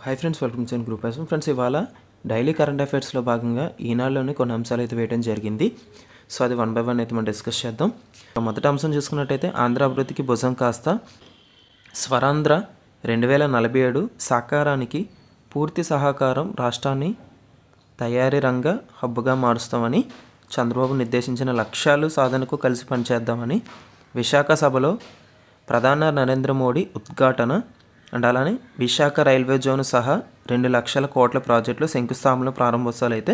Hi friends, welcome to group యాస్. Friends, ఇవాళ daily current అఫైర్స్లో భాగంగా ఈనాడులోని కొన్ని అంశాలు అయితే వేయడం జరిగింది. సో అది 1 by 1 అయితే మనం డిస్కస్ చేద్దాం. మొదటి అంశం చూసుకున్నట్టయితే ఆంధ్ర అభివృద్ధికి భుజం కాస్త స్వరాంధ్ర 2047 సాకారానికి పూర్తి సహకారం, రాష్ట్రాన్ని తయారీ రంగ హబ్గా మారుస్తామని, చంద్రబాబు నిర్దేశించిన లక్ష్యాలు సాధనకు కలిసి పనిచేద్దామని విశాఖ సభలో ప్రధాని నరేంద్ర మోడీ ఉద్ఘాటన అండ్ అలానే విశాఖ రైల్వే జోన్ సహా 2 లక్షల కోట్ల ప్రాజెక్టులు శంకుస్థాపనలు, ప్రారంభోత్సవాలు అయితే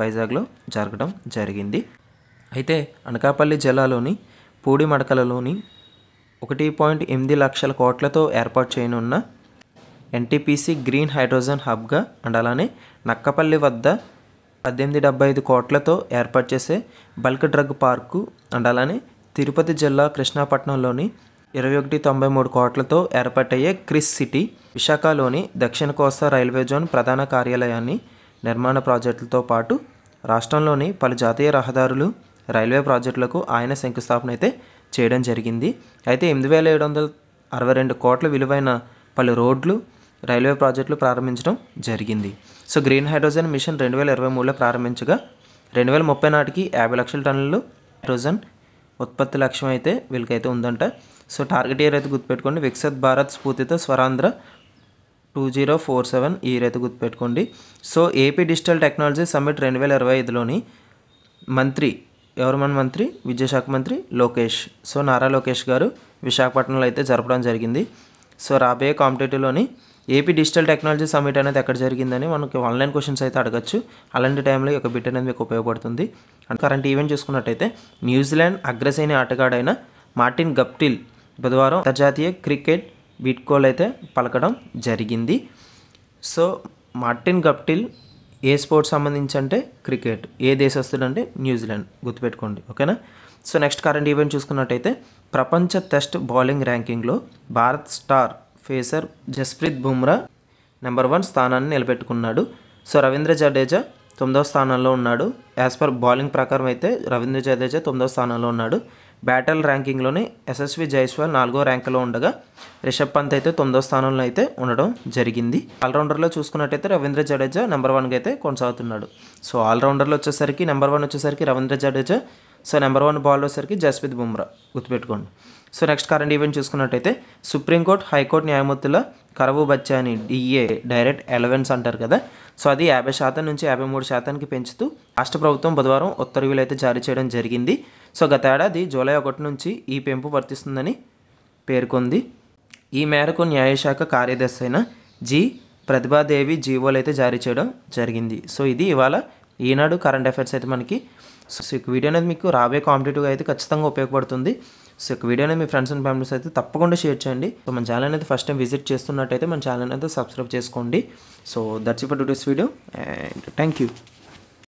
వైజాగ్లో జరగడం జరిగింది. అయితే అనకాపల్లి జిల్లాలోని పూడిమడకలలోని 1.8 లక్షల కోట్లతో ఏర్పాటు చేయనున్న ఎన్టీపీసీ గ్రీన్ హైడ్రోజన్ హబ్గా అండ్ అలానే నక్కపల్లి వద్ద 1875 కోట్లతో ఏర్పాటు చేసే బల్క్ డ్రగ్ పార్కు అండ్ అలానే తిరుపతి జిల్లా కృష్ణాపట్నంలోని 2193 కోట్లతో ఏర్పాటయ్యే క్రిస్ సిటీ, విశాఖలోని దక్షిణ కోస్తా రైల్వే జోన్ ప్రధాన కార్యాలయాన్ని నిర్మాణ ప్రాజెక్టులతో పాటు రాష్ట్రంలోని పలు జాతీయ రహదారులు, రైల్వే ప్రాజెక్టులకు ఆయన శంకుస్థాపన అయితే చేయడం జరిగింది. అయితే 8762 కోట్ల విలువైన పలు రోడ్లు, రైల్వే ప్రాజెక్టులు ప్రారంభించడం జరిగింది. సో గ్రీన్ హైడ్రోజన్ మిషన్ 2023లో ప్రారంభించగా 2030 నాటికి 50 లక్షల టన్నులు హైడ్రోజన్ ఉత్పత్తి లక్ష్యం అయితే వీళ్ళకైతే ఉందంట. సో టార్గెట్ ఇయర్ అయితే గుర్తుపెట్టుకోండి. వికసిత్ భారత్ స్ఫూర్తితో స్వరాంధ్ర 2047 ఈ ఇయర్ అయితే గుర్తుపెట్టుకోండి. So AP digital technology summit 2025లోని మంత్రి విద్యాశాఖ మంత్రి లోకేష్, సో నారా లోకేష్ గారు విశాఖపట్నంలో అయితే జరపడం జరిగింది. సో రాబోయే కాంపిటేటివ్లోని ఏపీ డిజిటల్ టెక్నాలజీ సమ్మిట్ అనేది ఎక్కడ జరిగిందని మనకి ఆన్లైన్ క్వశ్చన్స్ అయితే అడగచ్చు. అలాంటి టైంలో ఒక బిట్ అనేది మీకు ఉపయోగపడుతుంది. అండ్ కరెంట్ ఈవెంట్ చూసుకున్నట్టయితే న్యూజిలాండ్ అగ్రశ్రేణి ఆటగాడైన మార్టిన్ గప్టిల్ బుధవారం అంతర్జాతీయ క్రికెట్ వీడ్కోలు అయితే పలకడం జరిగింది. సో మార్టిన్ గప్టిల్ ఏ స్పోర్ట్స్ సంబంధించి అంటే క్రికెట్, ఏ దేశస్తుడు అంటే న్యూజిలాండ్, గుర్తుపెట్టుకోండి, ఓకేనా. సో నెక్స్ట్ కరెంట్ ఈవెంట్ చూసుకున్నట్టయితే ప్రపంచ టెస్ట్ బౌలింగ్ ర్యాంకింగ్లో Bharat star pacer Jasprit Bumrah number 1 స్థానాన్ని నిలబెట్టుకున్నాడు. సో రవీంద్ర జడేజా 9వ స్థానంలో ఉన్నాడు. యాజ్ పర్ బౌలింగ్ ప్రకారం అయితే రవీంద్ర జడేజా 9వ స్థానంలో ఉన్నాడు. బ్యాటల్ ర్యాంకింగ్లోనే యశస్వి జైస్వాల్ 4వ ర్యాంకులో ఉండగా రిషబ్ పంత్ అయితే 9వ స్థానంలో అయితే ఉండడం జరిగింది. ఆల్రౌండర్లో చూసుకున్నట్టయితే రవీంద్ర జడేజా నెంబర్ 1గా అయితే కొనసాగుతున్నాడు. సో ఆల్రౌండర్లో వచ్చేసరికి నెంబర్ 1 వచ్చేసరికి Ravindra Jadeja, so number 1 ball వచ్చేసరికి జస్ప్రీత్ బుమ్రా, గుర్తుపెట్టుకోండి. సో నెక్స్ట్ కరెంట్ ఈవెంట్ చూసుకున్నట్టయితే సుప్రీంకోర్టు, హైకోర్టు న్యాయమూర్తుల కరవు బచ్చాని డిఏ డైరెక్ట్ అలవెన్స్ అంటారు కదా, సో అది 50% నుంచి 53%కి పెంచుతూ రాష్ట్ర ప్రభుత్వం బుధవారం ఉత్తర్వులు అయితే జారీ చేయడం జరిగింది. సో గత ఏడాది జూలై 1 నుంచి ఈ పెంపు వర్తిస్తుందని పేర్కొంది. ఈ మేరకు న్యాయశాఖ కార్యదర్శి అయిన జి ప్రతిభాదేవి జీవోలు అయితే జారీ చేయడం జరిగింది. సో ఇది ఇవాళ ఈనాడు కరెంట్ అఫైర్స్ అయితే మనకి. సో ఈ వీడియో అనేది మీకు రాబోయే కాంపిటేటివ్గా అయితే ఖచ్చితంగా ఉపయోగపడుతుంది. సో ఈ వీడియో అనేది మీ ఫ్రెండ్స్ అండ్ ఫ్యామిలీస్ అయితే తప్పకుండా షేర్ చేయండి. సో మన ఛానల్ అయితే ఫస్ట్ టైం విజిట్ చేస్తున్నట్టయితే మన ఛానల్ అయితే సబ్స్క్రైబ్ చేసుకోండి. So that's it for today's video and thank you.